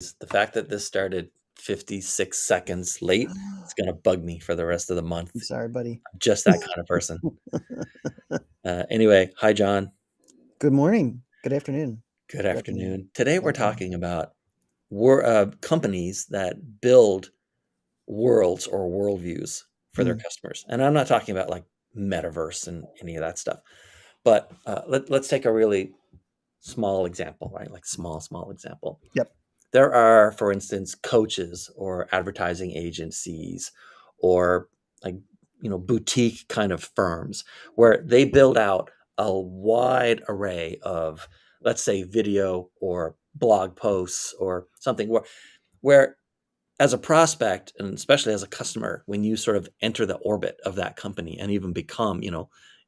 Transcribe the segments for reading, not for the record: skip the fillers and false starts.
The fact that this started 56 seconds late, it's gonna bug me for the rest of the month. I'm sorry, buddy. I'm just that kind of person. Anyway, hi, John. Good morning. Good afternoon. Good Good afternoon. afternoon. Today we're Good afternoon. talking about companies that build worlds or worldviews for their Mm, customers. And I'm not talking about like metaverse and any of that stuff. But let's take a really small example, right? Like small example. yep. There are, for instance, coaches or advertising agencies or like, boutique kind of firms where they build out a wide array of, let's say, video or blog posts or something where as a prospect and especially as a customer, when you sort of enter the orbit of that company and even become,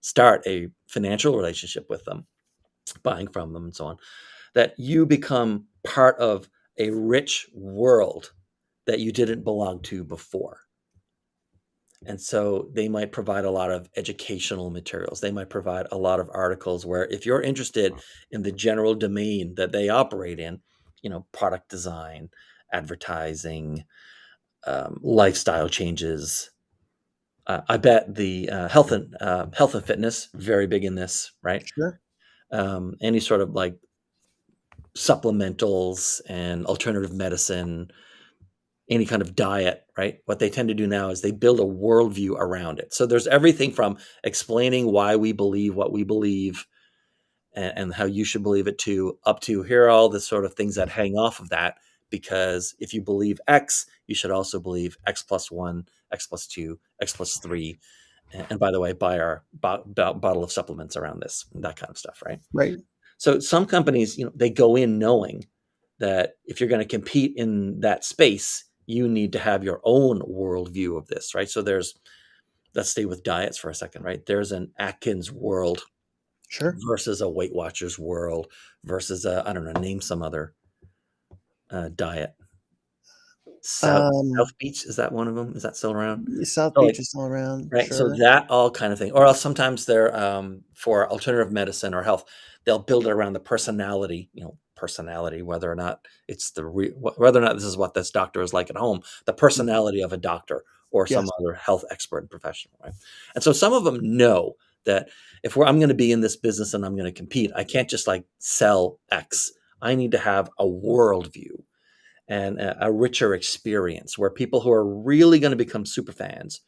start a financial relationship with them, buying from them and so on, that you become part of a rich world that you didn't belong to before. And so they might provide a lot of educational materials. They might provide a lot of articles where if you're interested in the general domain that they operate in, product design, advertising, lifestyle changes. I bet the health and fitness very big in this, right? Sure. Any sort of like supplementals and alternative medicine, any kind of diet, right? What they tend to do now is they build a worldview around it. So there's everything from explaining why we believe what we believe and how you should believe it too, up to here are all the sort of things that hang off of that. Because if you believe X, you should also believe X plus one, X plus two, X plus three. And by the way, buy our bottle of supplements around this, that kind of stuff, right? Right. So some companies, they go in knowing that if you're going to compete in that space, you need to have your own worldview of this, right? So let's stay with diets for a second, right? There's an Atkins world Sure. versus a Weight Watchers world versus I don't know, name some other diet. Um, South Beach, is that one of them? Is that still around? South So like, Beach is still around. right. So Sure. that all kind of thing, or else sometimes they're for alternative medicine or health, they'll build it around the personality, whether or not whether or not this is what this doctor is like at home, the Mhm. personality of a doctor or some Yes. other health expert and professional, right? And so some of them know that if I'm going to be in this business and I'm going to compete, I can't just like sell X. I need to have a worldview and a richer experience where people who are really going to become super fans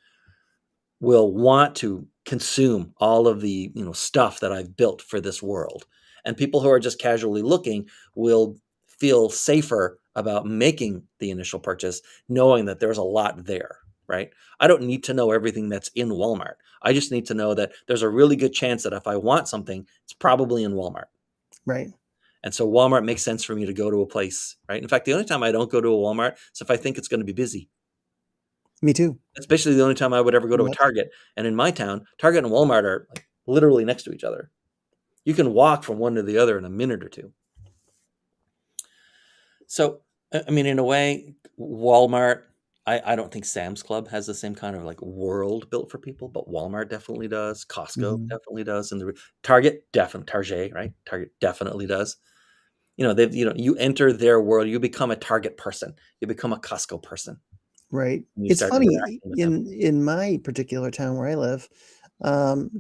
will want to consume all of the stuff that I've built for this world. And people who are just casually looking will feel safer about making the initial purchase, knowing that there's a lot there, right? I don't need to know everything that's in Walmart. I just need to know that there's a really good chance that if I want something, it's probably in Walmart. Right. And so Walmart makes sense for me to go to a place, right? In fact, the only time I don't go to a Walmart is if I think it's going to be busy. Me too. That's basically the only time I would ever go to a Yep. Target. And in my town, Target and Walmart are like literally next to each other. You can walk from one to the other in a minute or two. So, I mean, in a way, Walmart, I don't think Sam's Club has the same kind of like world built for people, but Walmart definitely does. Costco Mhm. definitely does. And the Target, definitely, Target, right? Target definitely does. You enter their world, you become a Target person, you become a Costco person, Right. and you It's start funny interacting with them. in my particular town where I live,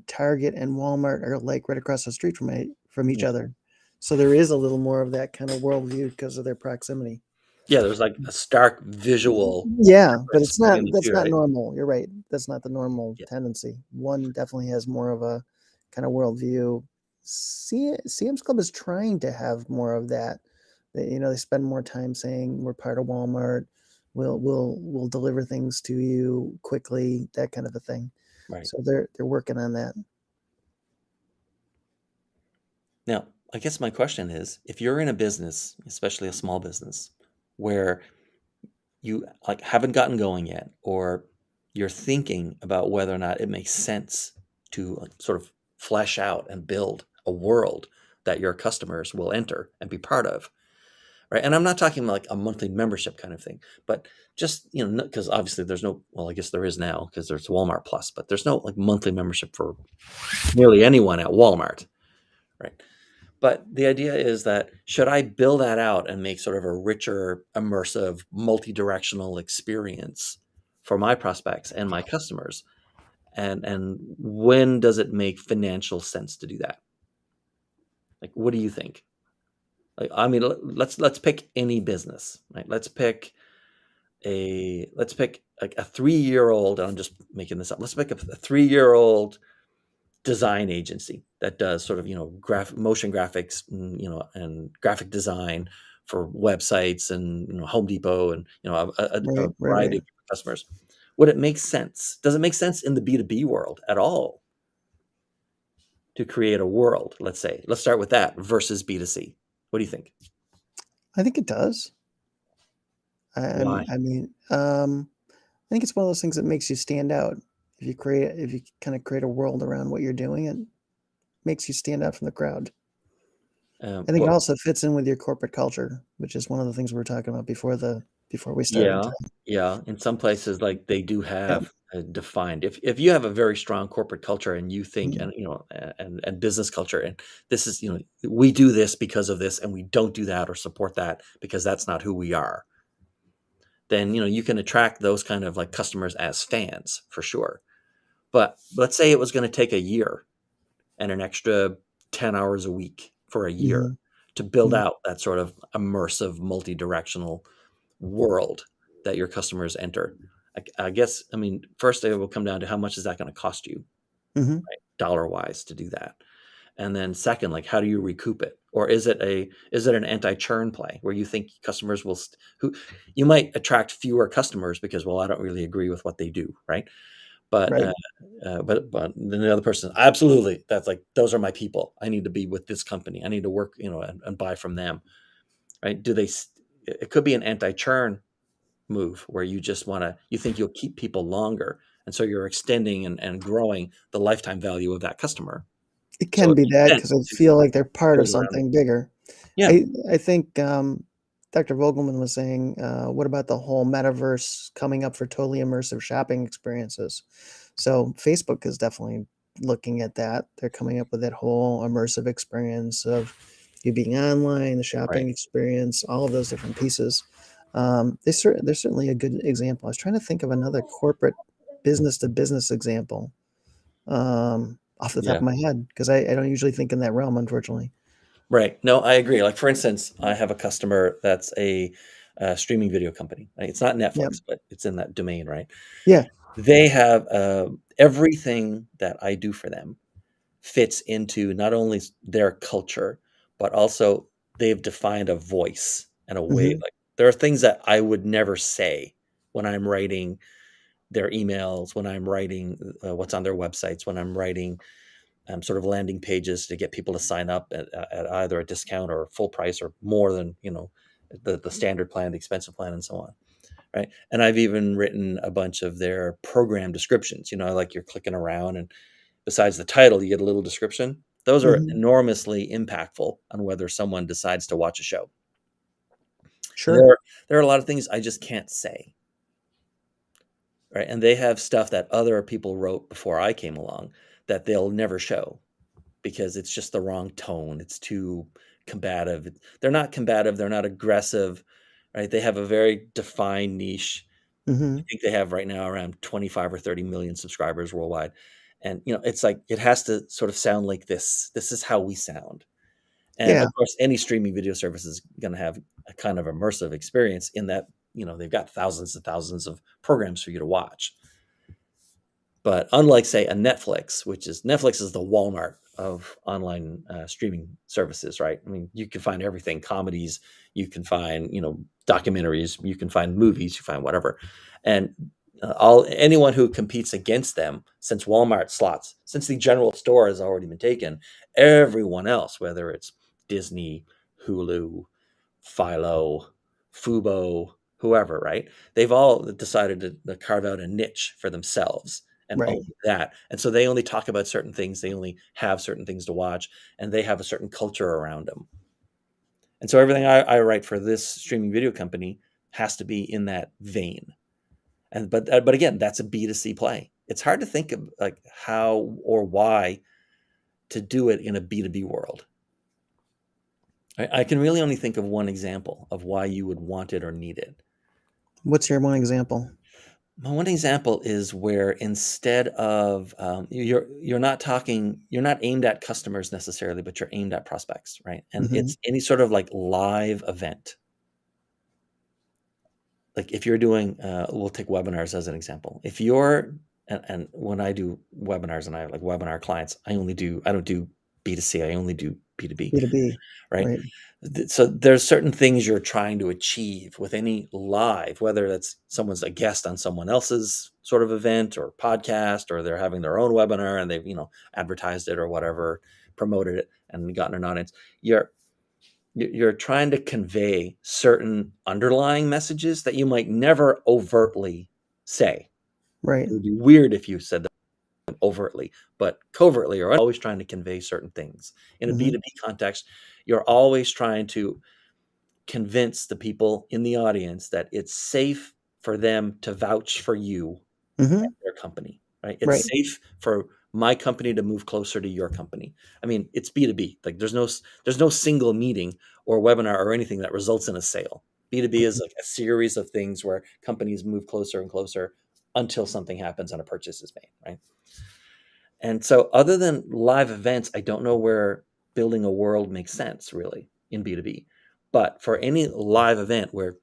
Target and Walmart are like right across the street from each Yeah. other. So there is a little more of that kind of worldview because of their proximity. Yeah, there's like a stark visual Yeah, but difference it's not between the that's two, not right? normal. You're right. That's not the normal Yeah. tendency. One definitely has more of a kind of worldview. Sam's Club is trying to have more of that. They spend more time saying we're part of Walmart. We'll deliver things to you quickly, that kind of a thing. Right. So they're working on that. Now, I guess my question is, if you're in a business, especially a small business, where you like haven't gotten going yet, or you're thinking about whether or not it makes sense to like, sort of flesh out and build a world that your customers will enter and be part of, right? And I'm not talking like a monthly membership kind of thing, but just because obviously there's no, well, I guess there is now because there's Walmart Plus, but there's no like monthly membership for nearly anyone at Walmart, right? But the idea is that should I build that out and make sort of a richer, immersive, multi-directional experience for my prospects and my customers? And when does it make financial sense to do that? Like, what do you think? Like, I mean, let's pick any business, right? Let's pick like a 3-year old. I'm just making this up. Let's pick a 3-year old design agency that does sort of motion graphics, and graphic design for websites and Home Depot and a Right, right, variety right. of customers. Would it make sense? Does it make sense in the B2B world at all to create a world? Let's start with that versus B2C. What do you think? I think it does. Why? I think it's one of those things that makes you stand out. If you kind of create a world around what you're doing, it makes you stand out from the crowd. I think it Well, also fits in with your corporate culture, which is one of the things we were talking about before we started. yeah, yeah. In some places, like they do Yeah. have defined. If you have a very strong corporate culture and you think, Mhm. and business culture, and this is, we do this because of this, and we don't do that or support that because that's not who we are. Then you can attract those kind of like customers as fans for sure. But let's say it was going to take a year and an extra 10 hours a week for a year Mhm. to build Mhm. out that sort of immersive, multi-directional world that your customers enter. I guess, I mean, first it will come down to how much is that going to cost you, Mhm. dollar wise, to do that. And then second, like how do you recoup it? Or is it an anti-churn play where you think customers will who you might attract fewer customers because, well, I don't really agree with what they do, right? But Right. but then the other person, absolutely, that's like those are my people. I need to be with this company. I need to work, and buy from them, right? It could be an anti-churn move where you think you'll keep people longer, and so you're extending and growing the lifetime value of that customer. It So can it be makes that sense because I to feel like they're part of build around it. something bigger. Yeah, I think, Dr. Vogelman was saying, what about the whole metaverse coming up for totally immersive shopping experiences? So Facebook is definitely looking at that. They're coming up with that whole immersive experience of you being online, the right. shopping experience, all of those different pieces. They're certainly a good example. I was trying to think of another corporate business to business example off the top Yeah, of my head because I don't usually think in that realm, unfortunately. right. No, I agree. Like for instance, I have a customer that's a streaming video company. Like, it's not Yeah. Netflix, but it's in that domain, right? Yeah. They have everything that I do for them fits into not only their culture, but also they've defined a voice and a way. Hmm. Like there are things that I would never say when I'm writing their emails, when I'm writing what's on their websites, when I'm writing sort of landing pages to get people to sign up at either a discount or full price or more than the standard plan, the expensive plan, and so on. Right. And I've even written a bunch of their program descriptions. Like you're clicking around, and besides the title, you get a little description. Those are Hmm. enormously impactful on whether someone decides to watch a show. And Sure. there are a lot of things I just can't say, right? And they have stuff that other people wrote before I came along that they'll never show because it's just the wrong tone. It's too combative. They're not combative. They're not aggressive, right? They have a very defined niche. I Mhm. think they have right now around 25 or 30 million subscribers worldwide. And it's like it has to sort of sound like this. This is how we sound. And Yeah. of course, any streaming video service is going to have a kind of immersive experience in that, they've got thousands and thousands of programs for you to watch. But unlike, say, a Netflix, Netflix is the Walmart of online streaming services, right? I mean, you can find everything: comedies, you can find documentaries, you can find movies, you find whatever, and all anyone who competes against them, since the general store has already been taken, everyone else, whether it's Disney, Hulu, Philo, Fubo, whoever, right? They've all decided to carve out a niche for themselves and Right. own that. And so they only talk about certain things, they only have certain things to watch, and they have a certain culture around them. And so everything I write for this streaming video company has to be in that vein. And but again, that's a B2C play. It's hard to think of like how or why to do it in a B2B world. I can really only think of one example of why you would want it or need it. What's your one example? My one example is where instead of you're not aimed at customers necessarily, but you're aimed at prospects, right? And Hmm. it's any sort of like live event. Like if you're doing, we'll take webinars as an example. If you're and when I do webinars and I have like webinar clients, I don't do B2C, I only do B2B, B2B, right? right? So there's certain things you're trying to achieve with any live, whether that's someone's a guest on someone else's sort of event or podcast, or they're having their own webinar and they've, advertised it or whatever, promoted it and gotten an audience. You're trying to convey certain underlying messages that you might never overtly say. Right. It would be weird if you said them overtly, but covertly, or always trying to convey certain things. In a Hmm. B2B context, you're always trying to convince the people in the audience that it's safe for them to vouch for you Hmm. and their company, right? It's Right. safe for my company to move closer to your company. I mean, it's B2B. Like there's no single meeting or webinar or anything that results in a sale. B2B is Mhm. like a series of things where companies move closer and closer until something happens and a purchase is made, right? And so other than live events, I don't know where building a world makes sense really in B2B. But for any live event where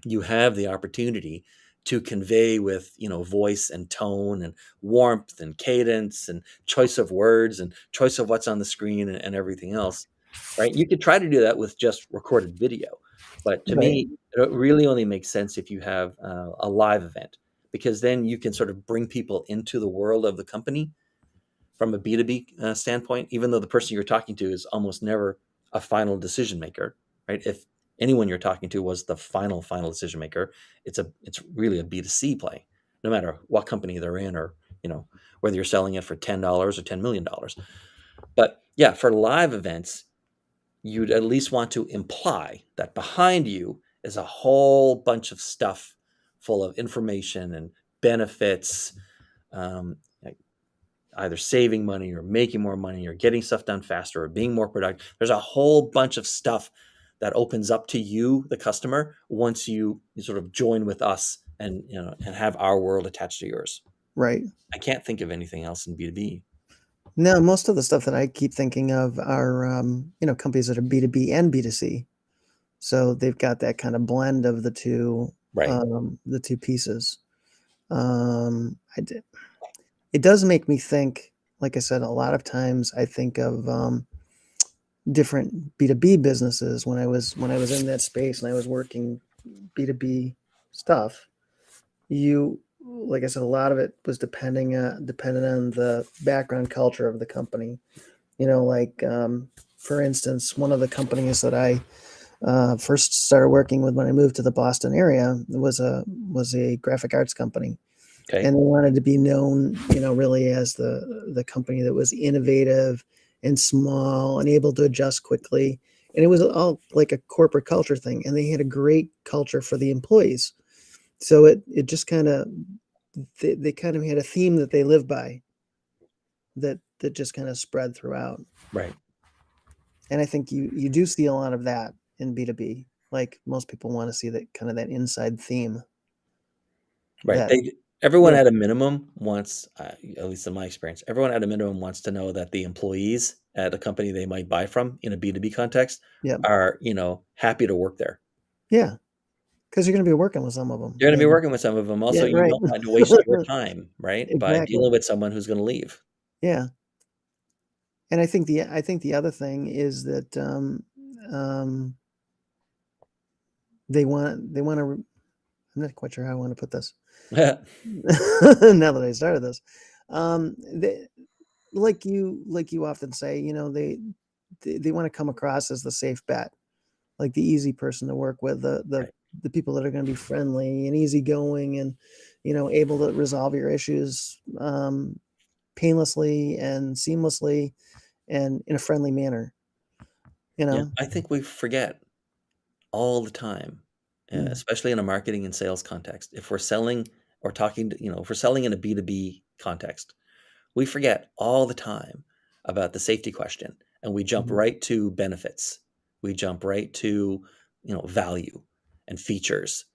you have the opportunity to convey with voice and tone and warmth and cadence and choice of words and choice of what's on the screen and everything else, right? You could try to do that with just recorded video, but to Right. me it really only makes sense if you have a live event, because then you can sort of bring people into the world of the company from a B2B standpoint, even though the person you're talking to is almost never a final decision maker, right? If anyone you're talking to was the final decision maker, it's really a B2C play, no matter what company they're in, or whether you're selling it for $10 or $10 million. But yeah, for live events, you'd at least want to imply that behind you is a whole bunch of stuff full of information and benefits, like either saving money or making more money or getting stuff done faster or being more productive. There's a whole bunch of stuff that opens up to you, the customer, once you sort of join with us and have our world attached to yours. Right. I can't think of anything else in B2B. Now, most of the stuff that I keep thinking of are, companies that are B2B and B2C. So they've got that kind of blend of Right. the two pieces. I did. It does make me think, like I said, a lot of times I think of different B2B businesses when I was in that space and I was working B2B stuff. Like I said, a lot of it was dependent on the background culture of the company. Like for instance, one of the companies that I first started working with when I moved to the Boston area was a graphic arts company, Okay. and they wanted to be known, really as the company that was innovative and small and able to adjust quickly. And it was all like a corporate culture thing, and they had a great culture for the employees. So it just kind of they kind of had a theme that they lived by that just kind of spread throughout. Right. And I think you do see a lot of that in B2B. Like most people want to see that kind of that inside theme Right. that, Everyone yeah, at a minimum wants, at least in my experience, everyone at a minimum wants to know that the employees at a company they might buy from in a B2B context yeah, are, happy to work there. yeah, because you're going to be working with some of them. You're gonna be And working with some of them. Also, yeah, you right. don't want to waste your time, right, by dealing Exactly. with someone who's gonna leave. Yeah. And I think the other thing is that um, they want to. I'm not quite sure how I want to put this. Now that I started this, they, like you often say, they want to come across as the safe bet, like the easy person to work with, Right. the people that are going to be friendly and easygoing and able to resolve your issues painlessly and seamlessly and in a friendly manner. You Yeah, know. I think we forget all the time, Mm, especially in a marketing and sales context. If we're selling or talking to if we're selling in a B2B context, we forget all the time about the safety question, and we jump mhm. right to benefits. We jump right to, value and features.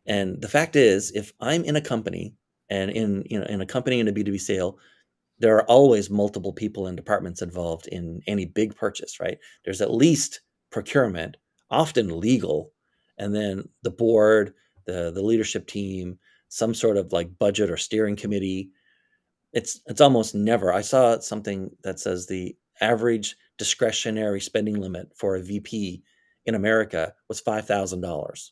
And the fact is, if I'm in a company and in a company in a B2B sale, there are always multiple people and departments involved in any big purchase, right? There's at least procurement, often legal, and then the board, the leadership team, some sort of like budget or steering committee. It's almost never. I saw something that says the average discretionary spending limit for a VP in America was $5,000,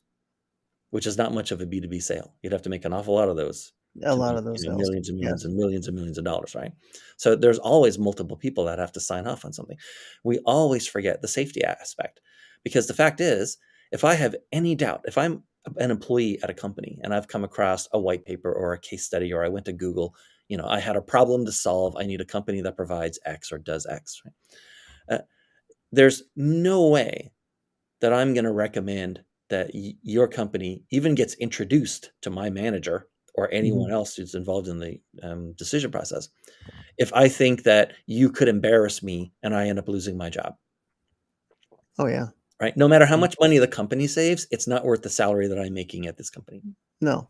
which is not much of a B2B sale. You'd have to make an awful lot of those A to lot make, of those sales. millions and millions Yes. and millions and millions of dollars, right? So there's always multiple people that have to sign off on something. We always forget the safety aspect, because the fact is, if I have any doubt, if I'm an employee at a company and I've come across a white paper or a case study, or I went to Google, I had a problem to solve. I need a company that provides X or does X, right? There's no way that I'm going to recommend that your company even gets introduced to my manager or Mhm. anyone else who's involved in the decision process if I think that you could embarrass me and I end up losing my job, Oh, yeah. right? No matter how Mm. much money the company saves, it's not worth the salary that I'm making at this company, No.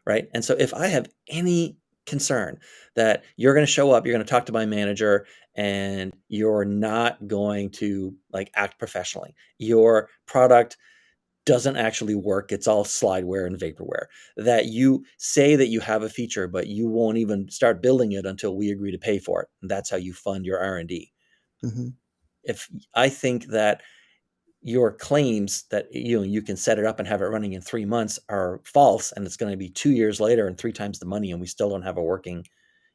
right? And so if I have any concern that you're going to show up, you're going to talk to my manager, and you're not going to like act professionally, your product doesn't actually work, it's all slideware and vaporware, that you say that you have a feature but you won't even start building it until we agree to pay for it, and that's how you fund your R&D. Mhm. If I think that your claims that you can set it up and have it running in 3 months are false, and it's going to be 2 years later and 3 times the money, and we still don't have a working,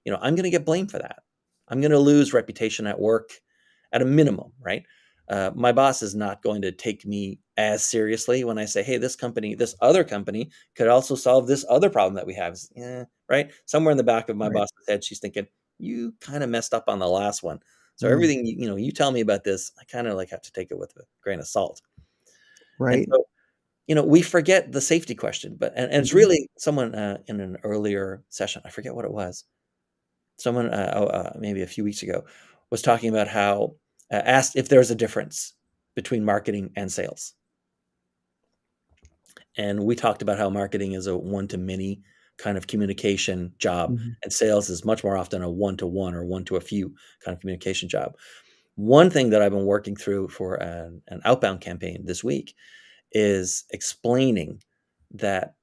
I'm going to get blamed for that. I'm going to lose reputation at work at a minimum, right? My boss is not going to take me as seriously when I say, hey, this other company could also solve this other problem that we have. Right? Somewhere in the back of my Right. boss's head, she's thinking, you kind of messed up on the last one. So Mm. everything you tell me about this, I kind of like have to take it with a grain of salt. And Right. so, we forget the safety question, and it's Mhm. really someone in an earlier session, I forget what it was, someone maybe a few weeks ago was talking about how asked if there's a difference between marketing and sales, and we talked about how marketing is a one to many kind of communication job, Mhm. and sales is much more often a one to one or one to a few kind of communication job. One thing that I've been working through for an outbound campaign this week is explaining that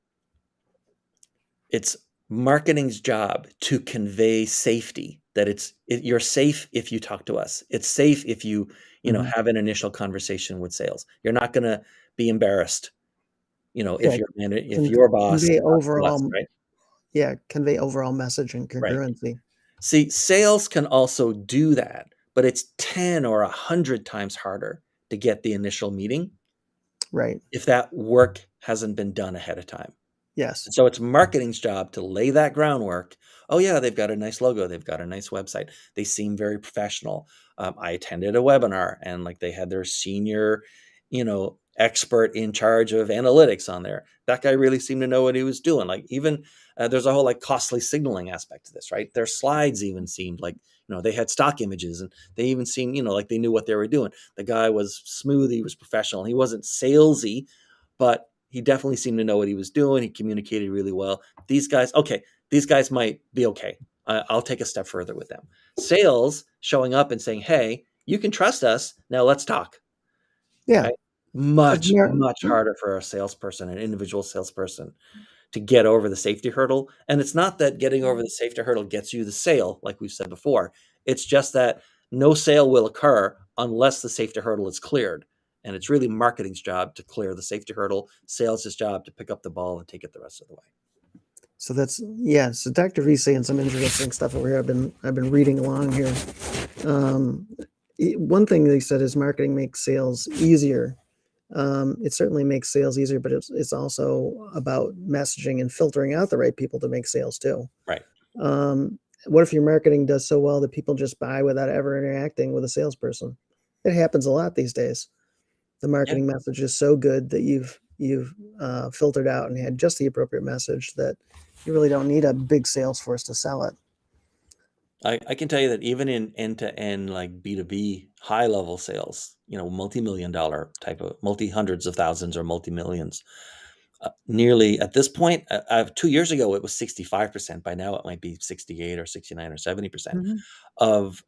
it's marketing's job to convey safety, that you're safe if you talk to us. It's safe if Mhm. have an initial conversation with sales. You're not going to be embarrassed, Yeah. if your boss Convey talks to us, overall right? convey overall message and Right. congruency. See, sales can also do that, but it's 10 or 100 times harder to get the initial meeting Right. if that work hasn't been done ahead of time. Yes. And so it's marketing's job to lay that groundwork. Oh yeah, they've got a nice logo. They've got a nice website. They seem very professional. I attended a webinar, and like they had their senior, expert in charge of analytics on there. That guy really seemed to know what he was doing. Like even there's a whole like costly signaling aspect to this, right? Their slides even seemed like they had stock images, and they even seemed like they knew what they were doing. The guy was smooth. He was professional. He wasn't salesy, but he definitely seemed to know what he was doing. He communicated really well. These guys might be okay. I'll take a step further with them. Sales showing up and saying, "Hey, you can trust us. Now let's talk." Yeah. Right? Much, Mer much harder for a salesperson, an individual salesperson, to get over the safety hurdle. And it's not that getting over the safety hurdle gets you the sale, like we've said before. It's just that no sale will occur unless the safety hurdle is cleared. And it's really marketing's job to clear the safety hurdle, sales' job to pick up the ball and take it the rest of the way. So that's yeah. So Dr. V's saying some interesting stuff over here. I've been reading along here. Um, One thing they said is marketing makes sales easier. It certainly makes sales easier, but it's also about messaging and filtering out the right people to make sales too. Right. Um, what if your marketing does so well that people just buy without ever interacting with a salesperson? It happens a lot these days. The Yeah. marketing message is so good that you've filtered out and had just the appropriate message that you really don't need a big sales force to sell it. I can tell you that even in end-to-end, like B2B high level sales, multi-million dollar type of multi-hundreds of thousands or multi-millions, nearly at this point, 2 years ago, it was 65%. By now, it might be 68 or 69 or 70% Mhm. of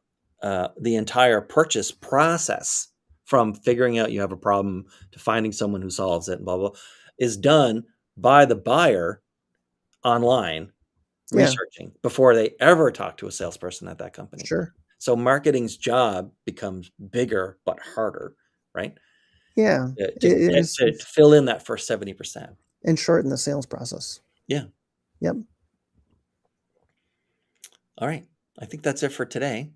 the entire purchase process, from figuring out you have a problem to finding someone who solves it and blah, blah, is done by the buyer online Yeah, researching before they ever talk to a salesperson at that company. sure. So marketing's job becomes bigger but harder, right? Yeah, To get to fill in that first 70%. and shorten the sales process. Yeah. Yep, All right. I think that's it for today.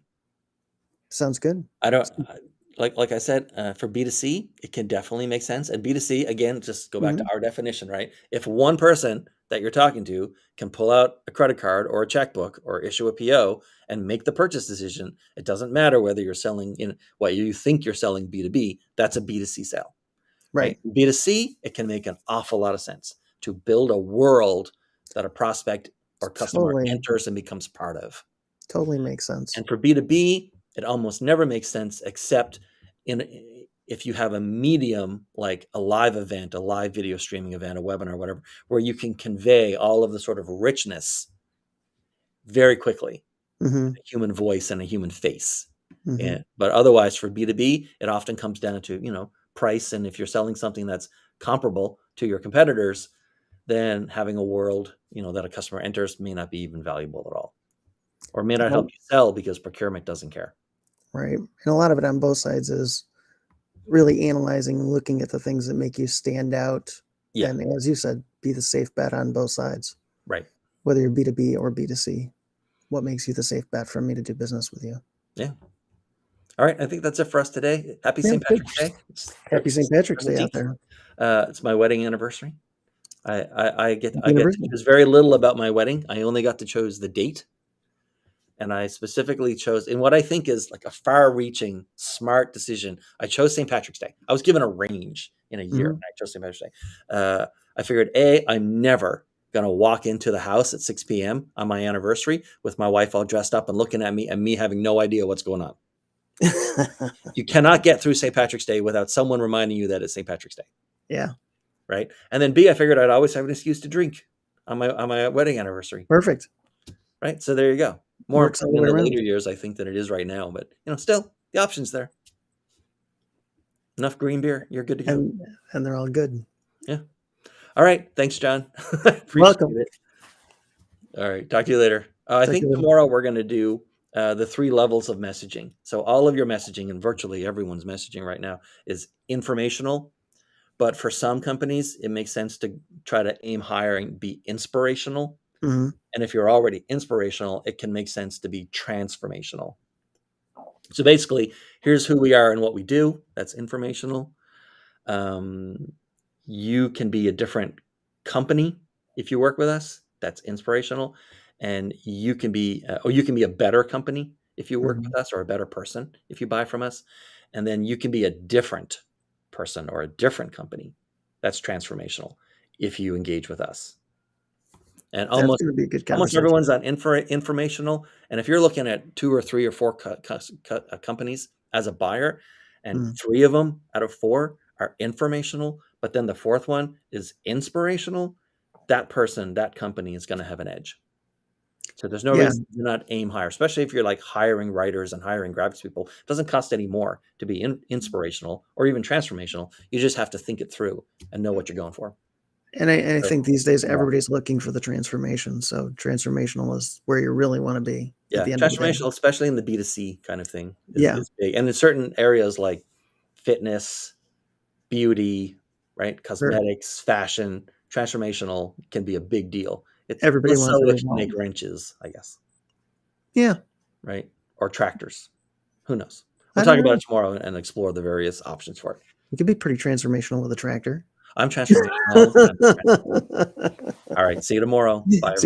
sounds good. I don't like I said, for B2C, it can definitely make sense. And B2C, again, just go back to Mhm. our definition, right? If one person that you're talking to can pull out a credit card or a checkbook or issue a PO and make the purchase decision, it doesn't matter whether you're selling in what you think you're selling B2B, that's a B2C sale, right? Right. B2C, it can make an awful lot of sense to build a world that a prospect or customer Totally, enters and becomes part of. totally makes sense. And for B2B, it almost never makes sense except if you have a medium like a live event, a live video streaming event, a webinar, whatever, where you can convey all of the sort of richness very quickly, Mhm, a human voice and a human face. mhm. But otherwise, for B2B, it often comes down to, price. And if you're selling something that's comparable to your competitors, then having a world, that a customer enters may not be even valuable at all, or may not help Well, you sell because procurement doesn't care. right, and a lot of it on both sides is really analyzing and looking at the things that make you stand out, Yeah, and as you said, be the safe bet on both sides, right. whether you're B2B or B2C. What makes you the safe bet for me to do business with you? Yeah. All right. I think that's it for us today. Happy Yeah, St. good. Patrick's Day. Happy It's St. December Patrick's Day out 17th. there. It's my wedding anniversary. I get Happy I get to anniversary. choose very little about my wedding. I only got to choose the date, and I specifically chose in what I think is like a far-reaching, smart decision. I chose St. Patrick's Day. I was given a range in a year, and Mhm. I chose St. Patrick's Day. I figured, I'm never gonna walk into the house at 6 p.m. on my anniversary with my wife all dressed up and looking at me, and me having no idea what's going on. You cannot get through St. Patrick's Day without someone reminding you that it's St. Patrick's Day, Yeah, right? And then B, I figured I'd always have an excuse to drink on my wedding anniversary, perfect. right? So there you go. More Works all the important in way the around. later years, I think, than it is right now. But still, the option's there. Enough green beer, you're good to go. And and they're all good. Yeah. All right. Thanks, John. Appreciate Welcome. it. All right. Talk to you later. I Talk to think you later. tomorrow we're going to do the 3 levels of messaging. So all of your messaging, and virtually everyone's messaging right now, is informational. But for some companies, it makes sense to try to aim higher and be inspirational. Mhm. And if you're already inspirational, it can make sense to be transformational. So basically, here's who we are and what we do. That's informational. Um, you can be a different company if you work with us. That's inspirational. And you can be a better company if you work Mhm. with us, or a better person if you buy from us. And then you can be a different person or a different company. That's transformational if you engage with us. And That's almost gonna be a good almost conversation. everyone's on informational. And if you're looking at 2 or 3 or 4 companies as a buyer, and Mm. 3 of them out of 4 are informational, but then the 4th one is inspirational, that person, that company is gonna have an edge. So there's no Yeah, reason to not aim higher, especially if you're like hiring writers and hiring graphics people. It doesn't cost any more to be inspirational or even transformational. You just have to think it through and know what you're going for. and I So, think these days everybody's looking for the transformation, so transformational is where you really wanna be at yeah, the end of the day. transformational, especially in the B2C kind of thing, is Yeah, is big, and in certain areas like fitness, beauty, right, sure. cosmetics, fashion, transformational can be a big deal. It's Everybody less wants so a if you result. make wrenches, I guess, Yeah, right, or tractors. Who knows? We'll I talk don't about know. it tomorrow and explore the various options for it. It could be pretty transformational with a tractor. I'm transformational all the time, my friend. All right, see you tomorrow. Bye.